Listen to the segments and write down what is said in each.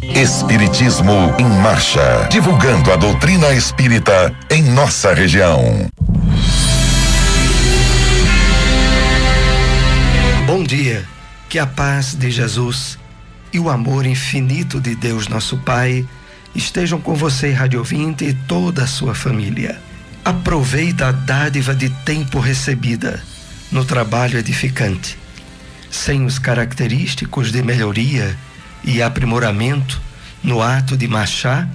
Espiritismo em Marcha, divulgando a doutrina espírita em nossa região. Bom dia, que a paz de Jesus e o amor infinito de Deus nosso Pai estejam com você, rádio ouvinte, e toda a sua família. Aproveita a dádiva de tempo recebida no trabalho edificante. Sem os característicos de melhoria e aprimoramento no ato de marchar,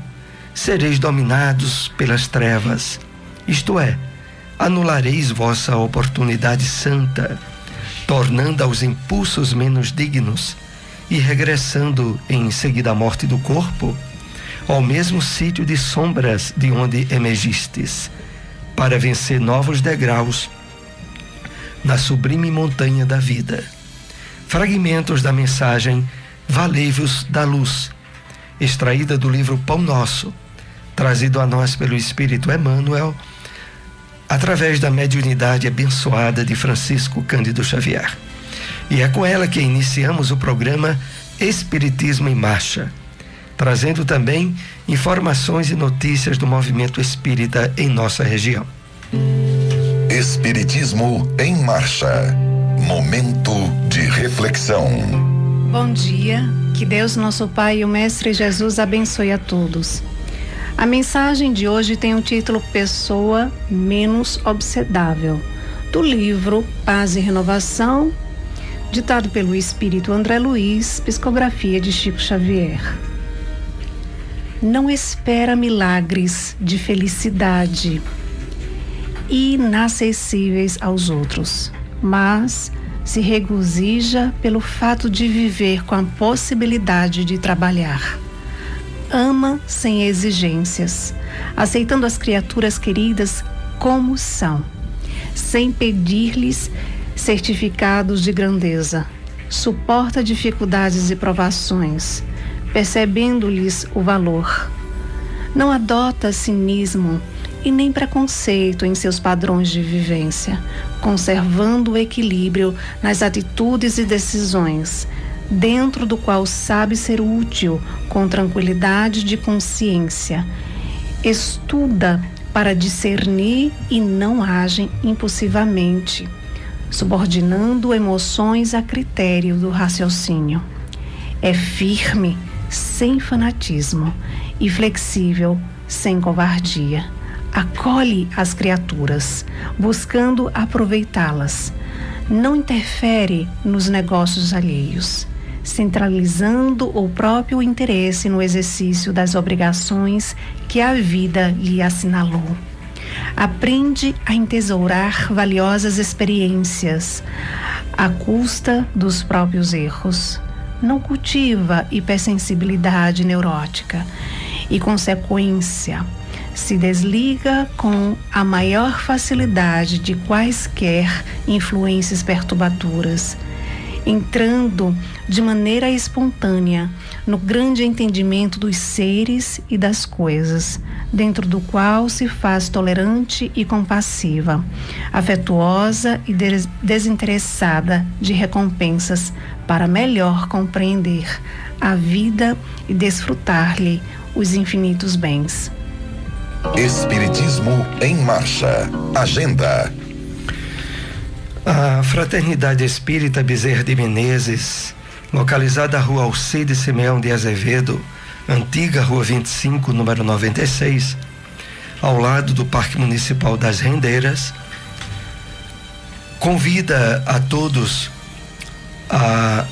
sereis dominados pelas trevas, isto é, anulareis vossa oportunidade santa, tornando aos impulsos menos dignos e regressando em seguida à morte do corpo ao mesmo sítio de sombras de onde emergistes, para vencer novos degraus na sublime montanha da vida. Fragmentos da mensagem Valei-vos da Luz, extraída do livro Pão Nosso, trazido a nós pelo Espírito Emmanuel, através da mediunidade abençoada de Francisco Cândido Xavier. E é com ela que iniciamos o programa Espiritismo em Marcha, trazendo também informações e notícias do movimento espírita em nossa região. Espiritismo em Marcha, momento de reflexão. Bom dia, que Deus nosso Pai e o Mestre Jesus abençoe a todos. A mensagem de hoje tem o título Pessoa Menos Obsedável, do livro Paz e Renovação, ditado pelo Espírito André Luiz, psicografia de Chico Xavier. Não espera milagres de felicidade inacessíveis aos outros, mas se regozija pelo fato de viver com a possibilidade de trabalhar. Ama sem exigências, aceitando as criaturas queridas como são, sem pedir-lhes certificados de grandeza. Suporta dificuldades e provações, percebendo-lhes o valor. Não adota cinismo e nem preconceito em seus padrões de vivência, conservando o equilíbrio nas atitudes e decisões, dentro do qual sabe ser útil com tranquilidade de consciência. Estuda para discernir e não age impulsivamente, subordinando emoções a critério do raciocínio. É firme, sem fanatismo, e flexível, sem covardia. Acolhe as criaturas, buscando aproveitá-las. Não interfere nos negócios alheios, centralizando o próprio interesse no exercício das obrigações que a vida lhe assinalou. Aprende a entesourar valiosas experiências à custa dos próprios erros. Não cultiva hipersensibilidade neurótica e, consequência, se desliga com a maior facilidade de quaisquer influências perturbadoras, entrando de maneira espontânea no grande entendimento dos seres e das coisas, dentro do qual se faz tolerante e compassiva, afetuosa e desinteressada de recompensas, para melhor compreender a vida e desfrutar-lhe os infinitos bens. Espiritismo em Marcha. Agenda. A Fraternidade Espírita Bezerra de Menezes, localizada na Rua Alcide Simeão de Azevedo, antiga Rua 25, número 96, ao lado do Parque Municipal das Rendeiras, convida a todos a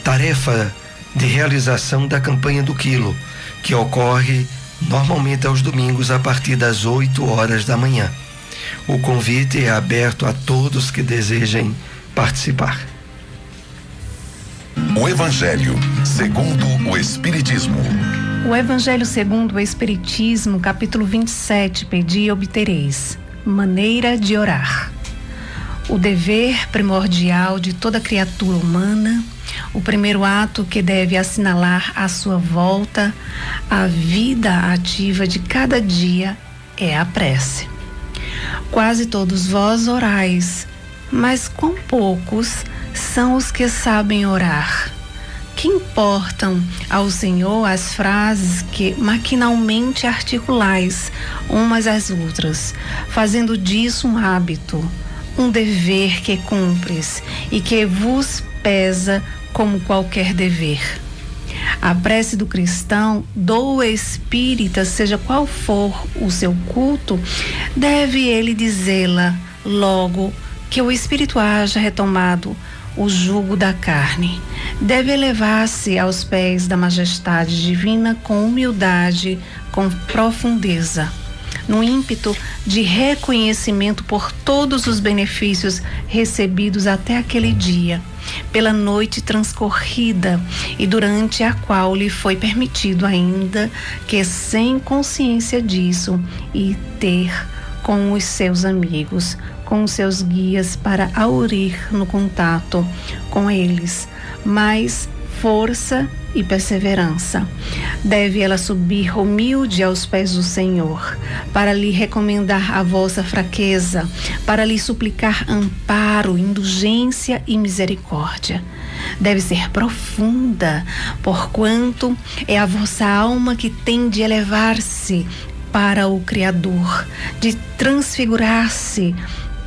tarefa de realização da campanha do quilo, que ocorre normalmente aos domingos a partir das 8 horas da manhã. O convite é aberto a todos que desejem participar. O Evangelho segundo o Espiritismo. O Evangelho segundo o Espiritismo, capítulo 27, pedi e obtereis. Maneira de orar. O dever primordial de toda criatura humana, o primeiro ato que deve assinalar a sua volta à vida ativa de cada dia é a prece. Quase todos vós orais, mas quão poucos são os que sabem orar. Que importam ao Senhor as frases que maquinalmente articulais umas às outras, fazendo disso um hábito, um dever que cumpres e que vos pesa como qualquer dever. A prece do cristão, do espírita, seja qual for o seu culto, deve ele dizê-la logo que o espírito haja retomado o jugo da carne. Deve elevar-se aos pés da majestade divina com humildade, com profundeza, no ímpeto de reconhecimento por todos os benefícios recebidos até aquele dia, pela noite transcorrida e durante a qual lhe foi permitido ainda que, sem consciência disso, e ter com os seus amigos, com os seus guias para aurir no contato com eles, mais força e perseverança. Deve ela subir humilde aos pés do Senhor, para lhe recomendar a vossa fraqueza, para lhe suplicar amparo, indulgência e misericórdia. Deve ser profunda, porquanto é a vossa alma que tem de elevar-se para o Criador, de transfigurar-se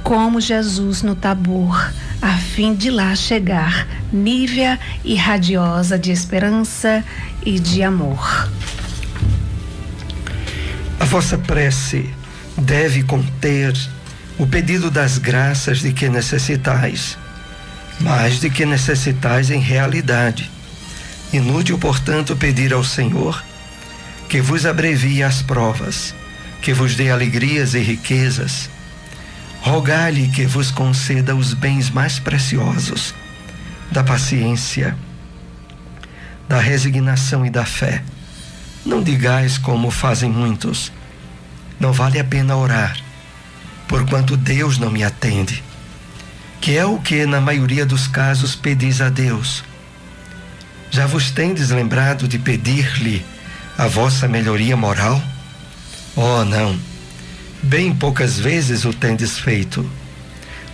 como Jesus no Tabor, a fim de lá chegar nívea e radiosa de esperança e de amor. A vossa prece deve conter o pedido das graças de que necessitais, mais de que necessitais em realidade. Inútil, portanto, pedir ao Senhor que vos abrevie as provas, que vos dê alegrias e riquezas. Rogai-lhe que vos conceda os bens mais preciosos da paciência, da resignação e da fé. Não digais como fazem muitos: não vale a pena orar, porquanto Deus não me atende, que é o que na maioria dos casos pedis a Deus. Já vos tendes lembrado de pedir-lhe a vossa melhoria moral? Oh, não! Bem poucas vezes o tendes feito.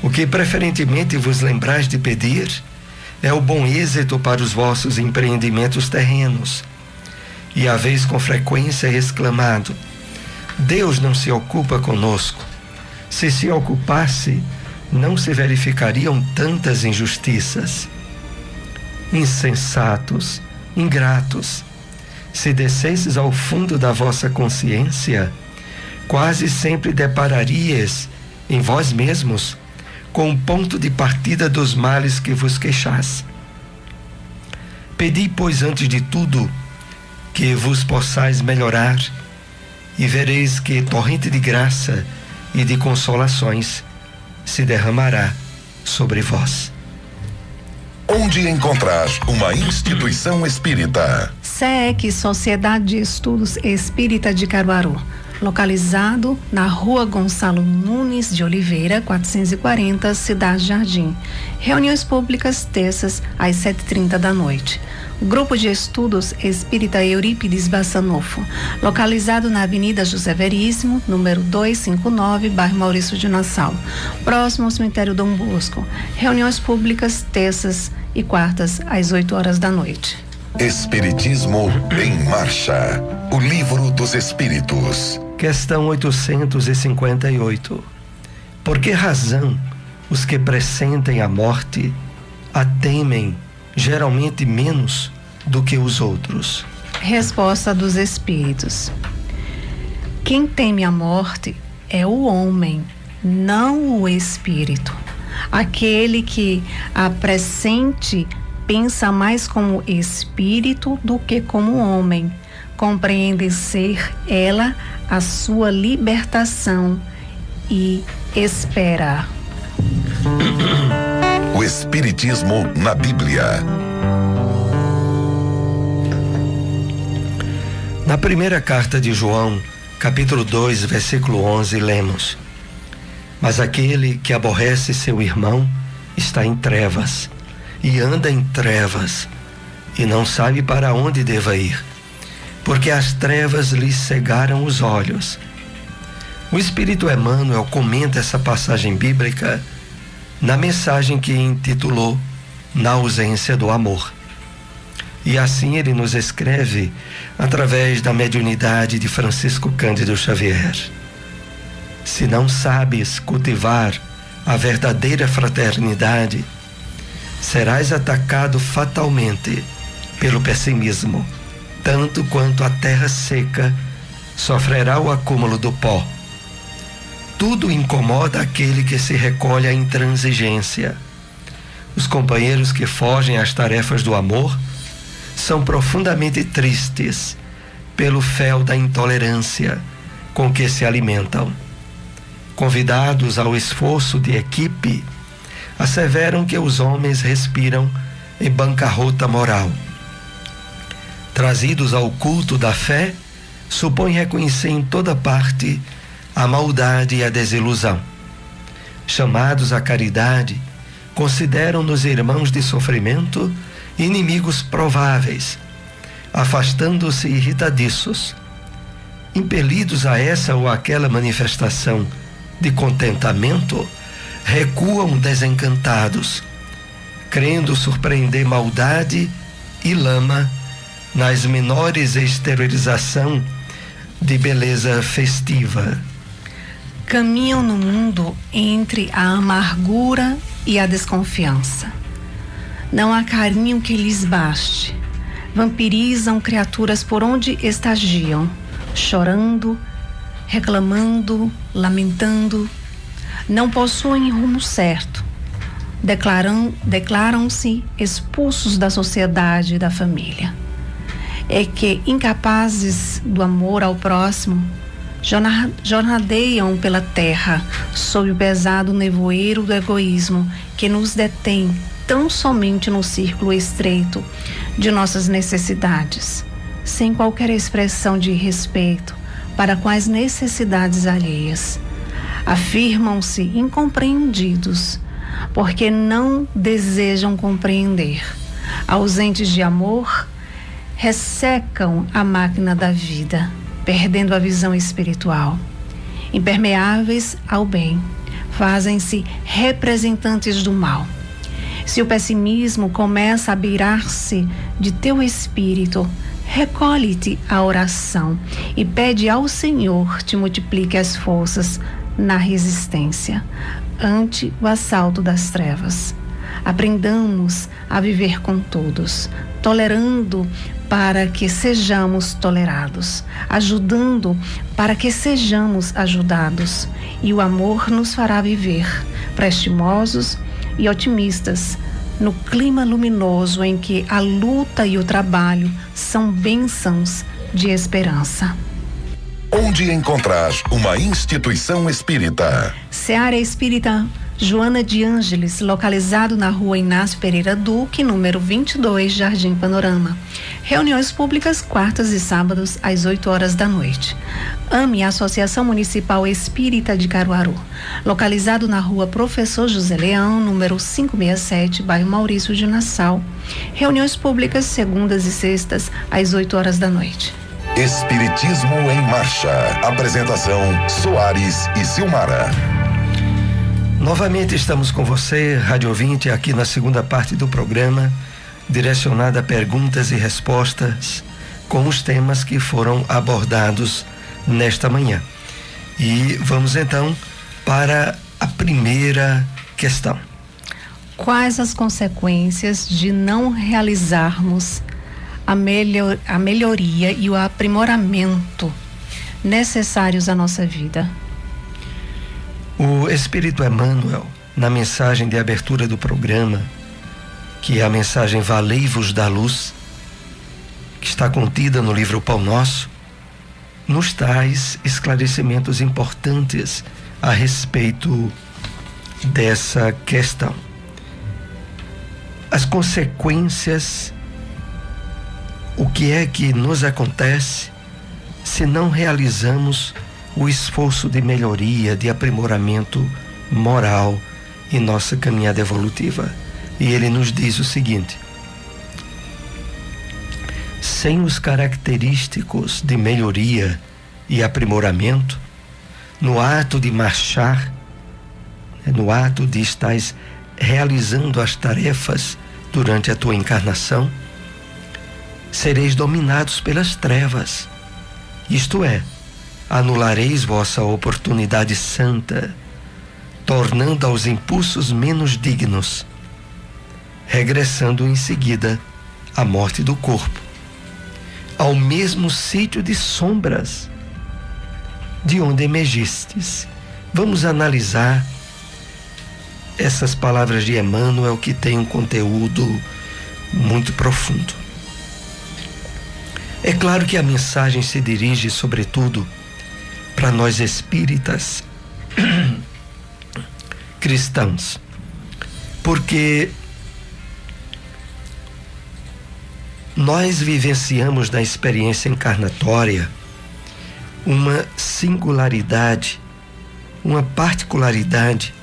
O que preferentemente vos lembrais de pedir é o bom êxito para os vossos empreendimentos terrenos. E haveis com frequência exclamado: Deus não se ocupa conosco. Se ocupasse, não se verificariam tantas injustiças. Insensatos, ingratos, se descesses ao fundo da vossa consciência, quase sempre depararias em vós mesmos com o ponto de partida dos males que vos queixais. Pedi, pois, antes de tudo, que vos possais melhorar, e vereis que torrente de graça e de consolações se derramará sobre vós. Onde encontrar uma instituição espírita? SEEC, Sociedade de Estudos Espírita de Caruaru, localizado na Rua Gonçalo Nunes de Oliveira, 440, Cidade Jardim. Reuniões públicas terças às 7h30 da noite. Grupo de Estudos Espírita Eurípides Bassanufo, localizado na Avenida José Veríssimo, número 259, bairro Maurício de Nassau, próximo ao cemitério Dom Bosco. Reuniões públicas terças e quartas às 8h da noite. Espiritismo em Marcha, o livro dos Espíritos. Questão 858. Por que razão os que pressentem a morte a temem geralmente menos do que os outros? Resposta dos Espíritos. Quem teme a morte é o homem, não o espírito. Aquele que a pressente pensa mais como espírito do que como homem. Compreende ser ela a sua libertação e espera. O Espiritismo na Bíblia. Na primeira carta de João, capítulo 2, versículo 11, lemos: Mas aquele que aborrece seu irmão está em trevas, e anda em trevas, e não sabe para onde deva ir, porque as trevas lhe cegaram os olhos. O Espírito Emmanuel comenta essa passagem bíblica na mensagem que intitulou Na Ausência do Amor. E assim ele nos escreve através da mediunidade de Francisco Cândido Xavier. Se não sabes cultivar a verdadeira fraternidade, serás atacado fatalmente pelo pessimismo, tanto quanto a terra seca sofrerá o acúmulo do pó. Tudo incomoda aquele que se recolhe à intransigência. Os companheiros que fogem às tarefas do amor são profundamente tristes pelo fel da intolerância com que se alimentam. Convidados ao esforço de equipe, asseveram que os homens respiram em bancarrota moral. Trazidos ao culto da fé, supõem reconhecer em toda parte a maldade e a desilusão. Chamados à caridade, consideram-nos irmãos de sofrimento e inimigos prováveis, afastando-se irritadiços. Impelidos a essa ou aquela manifestação de contentamento, recuam desencantados, crendo surpreender maldade e lama nas menores exteriorização de beleza festiva. Caminham no mundo entre a amargura e a desconfiança. Não há carinho que lhes baste. Vampirizam criaturas por onde estagiam, chorando, reclamando, lamentando. Não possuem rumo certo. Declaram-se expulsos da sociedade e da família. É que, incapazes do amor ao próximo, jornadeiam pela terra sob o pesado nevoeiro do egoísmo que nos detém tão somente no círculo estreito de nossas necessidades, sem qualquer expressão de respeito para com as necessidades alheias. Afirmam-se incompreendidos, porque não desejam compreender. Ausentes de amor, ressecam a máquina da vida, perdendo a visão espiritual. Impermeáveis ao bem, fazem-se representantes do mal. Se o pessimismo começa a beirar-se de teu espírito, recolhe-te à oração e pede ao Senhor te multiplique as forças na resistência ante o assalto das trevas. Aprendamos a viver com todos, tolerando para que sejamos tolerados, ajudando para que sejamos ajudados, e o amor nos fará viver prestimosos e otimistas no clima luminoso em que a luta e o trabalho são bênçãos de esperança. Onde encontrar uma instituição espírita? Seara Espírita Joana de Ângeles, localizado na rua Inácio Pereira Duque, número 22, Jardim Panorama. Reuniões públicas quartas e sábados às 8 horas da noite. AME, Associação Municipal Espírita de Caruaru, localizado na rua Professor José Leão, número 567, bairro Maurício de Nassau. Reuniões públicas segundas e sextas às 8 horas da noite. Espiritismo em Marcha. Apresentação Soares e Silmara. Novamente estamos com você, rádio ouvinte, aqui na segunda parte do programa, direcionada a perguntas e respostas com os temas que foram abordados nesta manhã. E vamos então para a primeira questão. Quais as consequências de não realizarmos a melhoria e o aprimoramento necessários à nossa vida? O Espírito Emmanuel, na mensagem de abertura do programa, que é a mensagem Valei-vos da Luz, que está contida no livro Pão Nosso, nos traz esclarecimentos importantes a respeito dessa questão. As consequências, o que é que nos acontece se não realizamos o esforço de melhoria, de aprimoramento moral em nossa caminhada evolutiva. E ele nos diz o seguinte: sem os característicos de melhoria e aprimoramento, no ato de marchar, no ato de estares realizando as tarefas durante a tua encarnação, sereis dominados pelas trevas. Isto é, anulareis vossa oportunidade santa, tornando aos impulsos menos dignos, regressando em seguida à morte do corpo, ao mesmo sítio de sombras de onde emergistes. Vamos analisar essas palavras de Emmanuel, que tem um conteúdo muito profundo. É claro que a mensagem se dirige sobretudo para nós espíritas cristãos, porque nós vivenciamos na experiência encarnatória uma singularidade, uma particularidade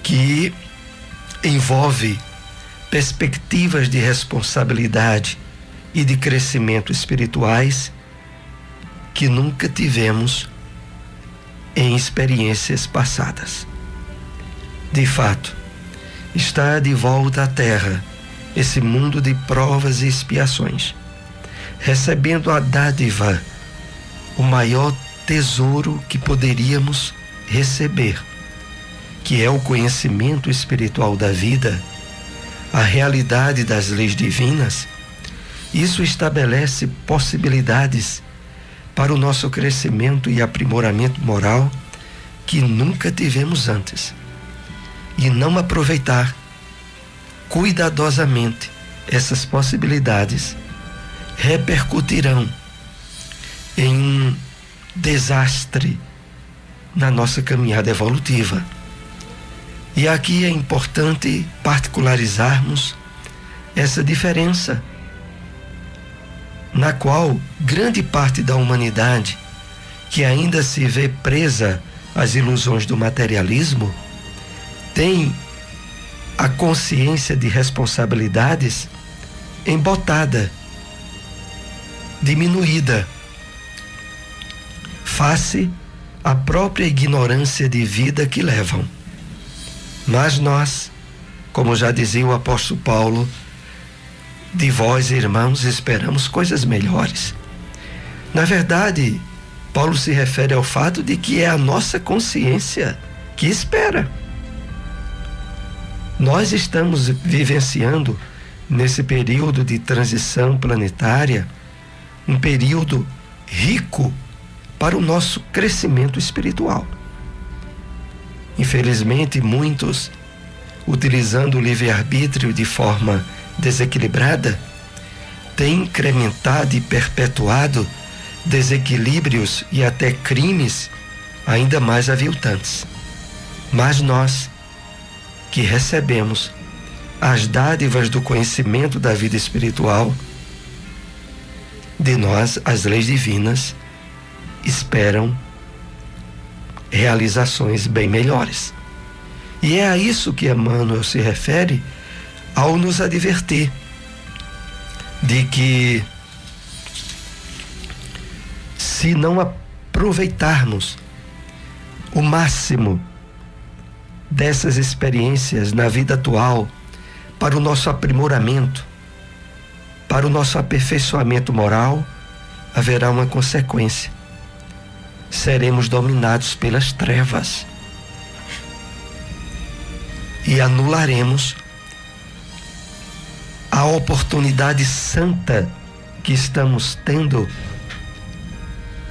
que envolve perspectivas de responsabilidade e de crescimento espirituais que nunca tivemos em experiências passadas. De fato, está de volta à Terra esse mundo de provas e expiações, recebendo a dádiva, o maior tesouro que poderíamos receber, que é o conhecimento espiritual da vida, a realidade das leis divinas. Isso estabelece possibilidades para o nosso crescimento e aprimoramento moral que nunca tivemos antes. E não aproveitar cuidadosamente essas possibilidades repercutirão em um desastre na nossa caminhada evolutiva. E aqui é importante particularizarmos essa diferença, na qual grande parte da humanidade, que ainda se vê presa às ilusões do materialismo, tem a consciência de responsabilidades embotada, diminuída, face à própria ignorância de vida que levam. Mas nós, como já dizia o apóstolo Paulo, de vós, irmãos, esperamos coisas melhores. Na verdade, Paulo se refere ao fato de que é a nossa consciência que espera. Nós estamos vivenciando, nesse período de transição planetária, um período rico para o nosso crescimento espiritual. Infelizmente, muitos, utilizando o livre-arbítrio de forma desequilibrada, têm incrementado e perpetuado desequilíbrios e até crimes ainda mais aviltantes. Mas nós, que recebemos as dádivas do conhecimento da vida espiritual, de nós, as leis divinas esperam realizações bem melhores. E é a isso que Emmanuel se refere ao nos advertir de que, se não aproveitarmos o máximo dessas experiências na vida atual para o nosso aprimoramento, para o nosso aperfeiçoamento moral, haverá uma consequência. Seremos dominados pelas trevas e anularemos a oportunidade santa que estamos tendo,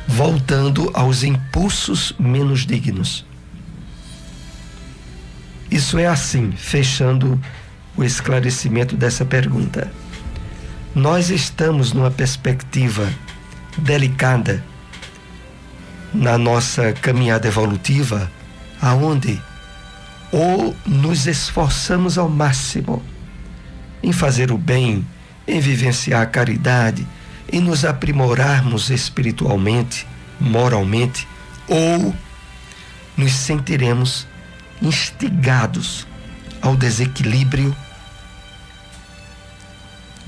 voltando aos impulsos menos dignos. Isso é assim, fechando o esclarecimento dessa pergunta. Nós estamos numa perspectiva delicada na nossa caminhada evolutiva, aonde ou nos esforçamos ao máximo em fazer o bem, em vivenciar a caridade, em nos aprimorarmos espiritualmente, moralmente, ou nos sentiremos instigados ao desequilíbrio,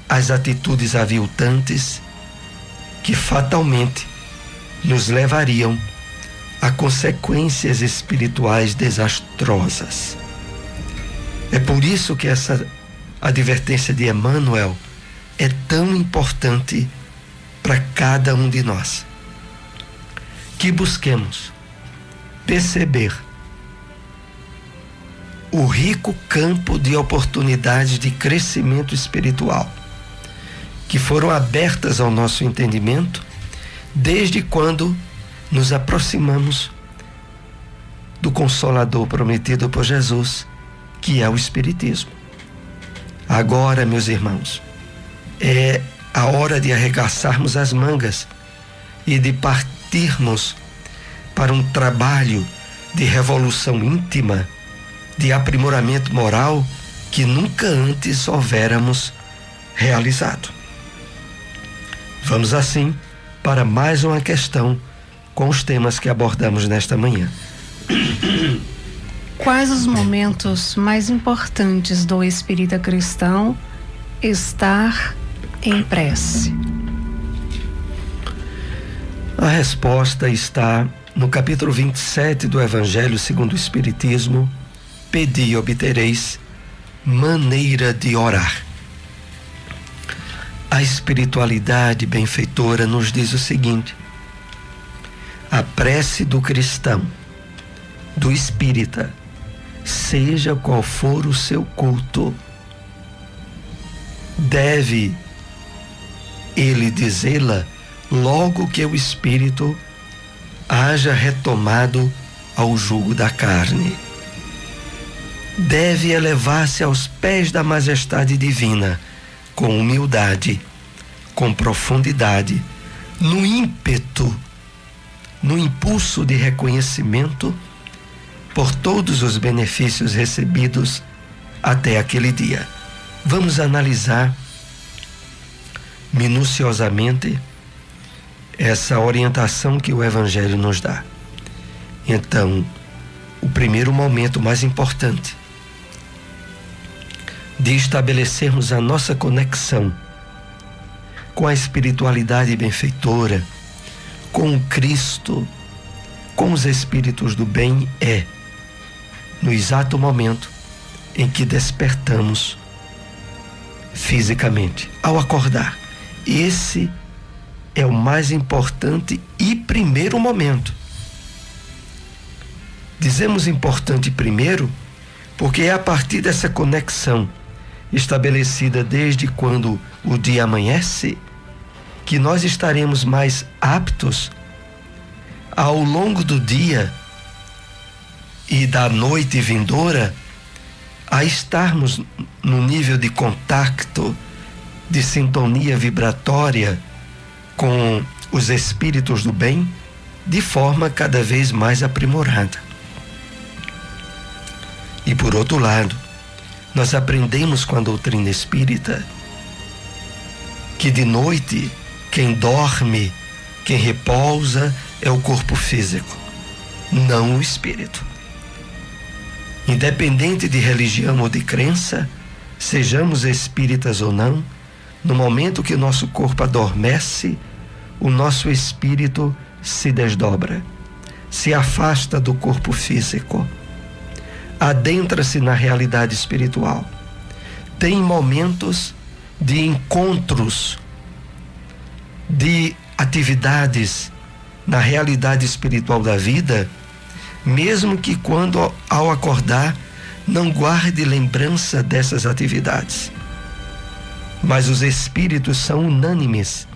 às atitudes aviltantes que fatalmente nos levariam a consequências espirituais desastrosas. É por isso que essa advertência de Emmanuel é tão importante para cada um de nós. Que busquemos perceber o rico campo de oportunidades de crescimento espiritual que foram abertas ao nosso entendimento desde quando nos aproximamos do Consolador prometido por Jesus, que é o Espiritismo. Agora, meus irmãos, é a hora de arregaçarmos as mangas e de partirmos para um trabalho de revolução íntima, de aprimoramento moral que nunca antes houvéramos realizado. Vamos assim para mais uma questão com os temas que abordamos nesta manhã. Quais os momentos mais importantes do espírita cristão estar em prece? A resposta está no capítulo 27 do Evangelho segundo o Espiritismo. Pedi e obtereis, maneira de orar. A espiritualidade benfeitora nos diz o seguinte: a prece do cristão, do espírita, seja qual for o seu culto, deve ele dizê-la logo que o espírito haja retomado ao jugo da carne. Deve elevar-se aos pés da majestade divina, com humildade, com profundidade, no ímpeto, no impulso de reconhecimento por todos os benefícios recebidos até aquele dia. Vamos analisar minuciosamente essa orientação que o Evangelho nos dá. Então, o primeiro momento mais importante de estabelecermos a nossa conexão com a espiritualidade benfeitora, com o Cristo, com os espíritos do bem é no exato momento em que despertamos fisicamente, ao acordar. Esse é o mais importante e primeiro momento. Dizemos importante primeiro porque é a partir dessa conexão estabelecida desde quando o dia amanhece que nós estaremos mais aptos ao longo do dia e da noite vindoura a estarmos no nível de contacto, de sintonia vibratória com os espíritos do bem de forma cada vez mais aprimorada. E por outro lado, nós aprendemos com a doutrina espírita que de noite quem dorme, quem repousa é o corpo físico, não o espírito. Independente de religião ou de crença, sejamos espíritas ou não, no momento que o nosso corpo adormece, o nosso espírito se desdobra, se afasta do corpo físico, adentra-se na realidade espiritual. Tem momentos de encontros, de atividades na realidade espiritual da vida, mesmo que quando ao acordar não guarde lembrança dessas atividades. Mas os espíritos são unânimes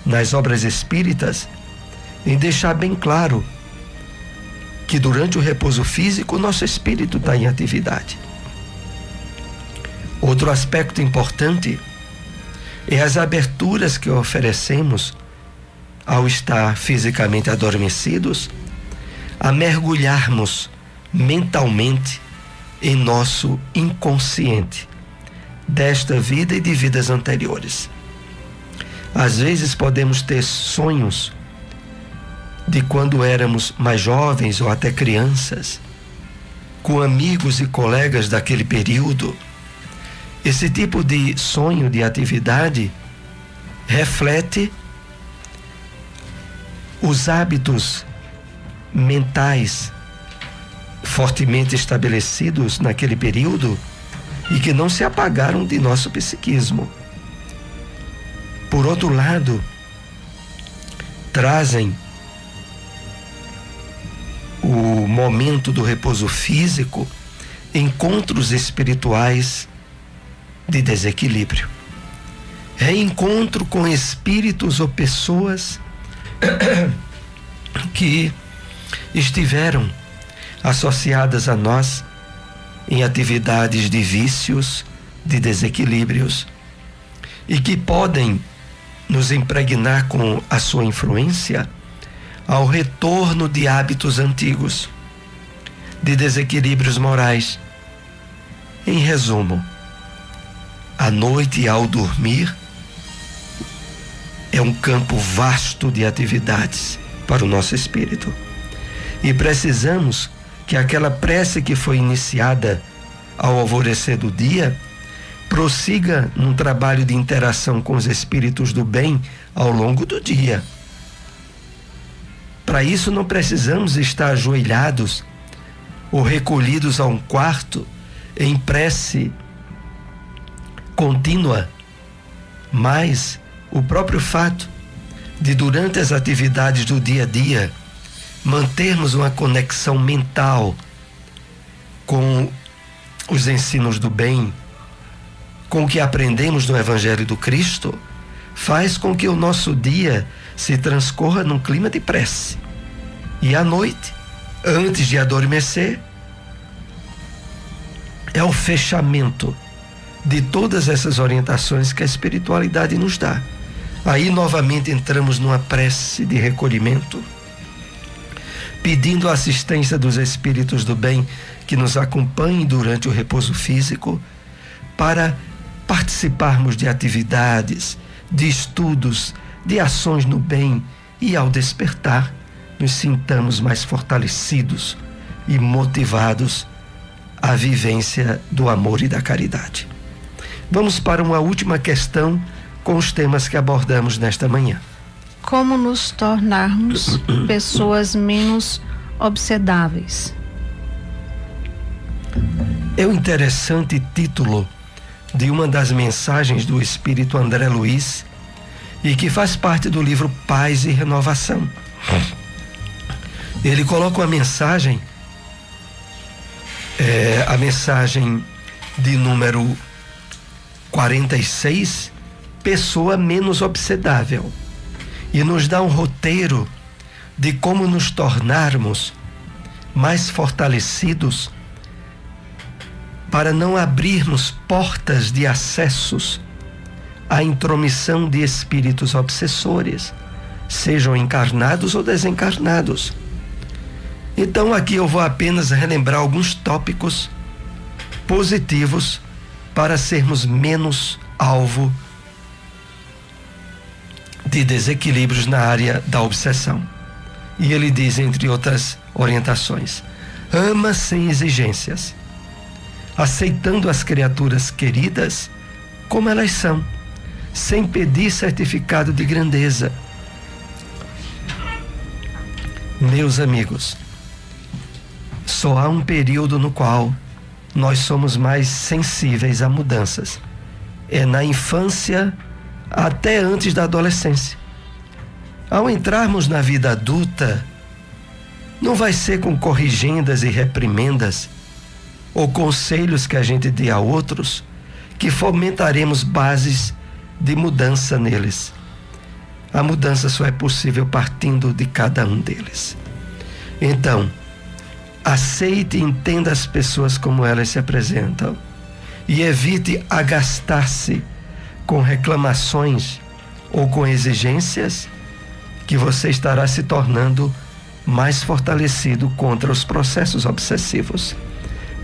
nas obras espíritas em deixar bem claro que durante o repouso físico o nosso espírito está em atividade. Outro aspecto importante é as aberturas que oferecemos ao estar fisicamente adormecidos, a mergulharmos mentalmente em nosso inconsciente desta vida e de vidas anteriores. Às vezes podemos ter sonhos de quando éramos mais jovens ou até crianças, com amigos e colegas daquele período. Esse tipo de sonho, de atividade, reflete os hábitos mentais fortemente estabelecidos naquele período e que não se apagaram de nosso psiquismo. Por outro lado, trazem o momento do repouso físico, encontros espirituais de desequilíbrio. Reencontro com espíritos ou pessoas que estiveram associadas a nós em atividades de vícios, de desequilíbrios, e que podem nos impregnar com a sua influência ao retorno de hábitos antigos, de desequilíbrios morais. Em resumo, à noite ao dormir é um campo vasto de atividades para o nosso espírito. E precisamos que aquela prece que foi iniciada ao alvorecer do dia prossiga num trabalho de interação com os espíritos do bem ao longo do dia. Para isso não precisamos estar ajoelhados ou recolhidos a um quarto em prece contínua, mas o próprio fato de, durante as atividades do dia a dia, mantermos uma conexão mental com os ensinos do bem, com o que aprendemos no Evangelho do Cristo, faz com que o nosso dia se transcorra num clima de prece. E à noite, antes de adormecer, é o fechamento de todas essas orientações que a espiritualidade nos dá. Aí novamente entramos numa prece de recolhimento, pedindo a assistência dos espíritos do bem que nos acompanhem durante o repouso físico, para participarmos de atividades, de estudos, de ações no bem, e ao despertar nos sintamos mais fortalecidos e motivados à vivência do amor e da caridade. Vamos para uma última questão com os temas que abordamos nesta manhã. Como nos tornarmos pessoas menos obsedáveis? É um interessante título de uma das mensagens do Espírito André Luiz, e que faz parte do livro Paz e Renovação. Ele coloca uma mensagem, a mensagem de número 46, pessoa menos obsedável, e nos dá um roteiro de como nos tornarmos mais fortalecidos para não abrirmos portas de acessos à intromissão de espíritos obsessores, sejam encarnados ou desencarnados. Então aqui eu vou apenas relembrar alguns tópicos positivos para sermos menos alvo de desequilíbrios na área da obsessão. E ele diz, entre outras orientações: ama sem exigências, aceitando as criaturas queridas como elas são, sem pedir certificado de grandeza. Meus amigos, só há um período no qual nós somos mais sensíveis a mudanças. É na infância até antes da adolescência. Ao entrarmos na vida adulta, não vai ser com corrigendas e reprimendas ou conselhos que a gente dê a outros que fomentaremos bases de mudança neles. A mudança só é possível partindo de cada um deles. Então, aceite e entenda as pessoas como elas se apresentam e evite agastar-se com reclamações ou com exigências, que você estará se tornando mais fortalecido contra os processos obsessivos.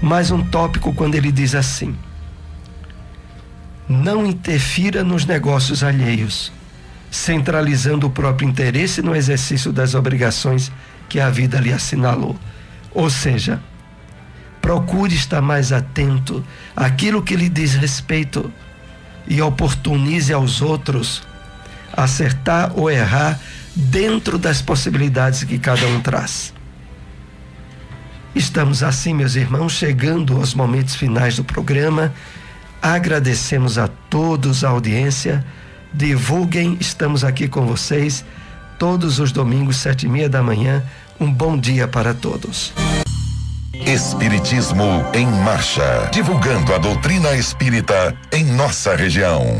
Mais um tópico quando ele diz assim: não interfira nos negócios alheios, centralizando o próprio interesse no exercício das obrigações que a vida lhe assinalou. Ou seja, procure estar mais atento àquilo que lhe diz respeito e oportunize aos outros acertar ou errar dentro das possibilidades que cada um traz. Estamos assim, meus irmãos, chegando aos momentos finais do programa. Agradecemos a todos a audiência Divulguem, estamos aqui com vocês todos os domingos, 7:30 da manhã. Um bom dia para todos. Espiritismo em Marcha. Divulgando a doutrina espírita em nossa região.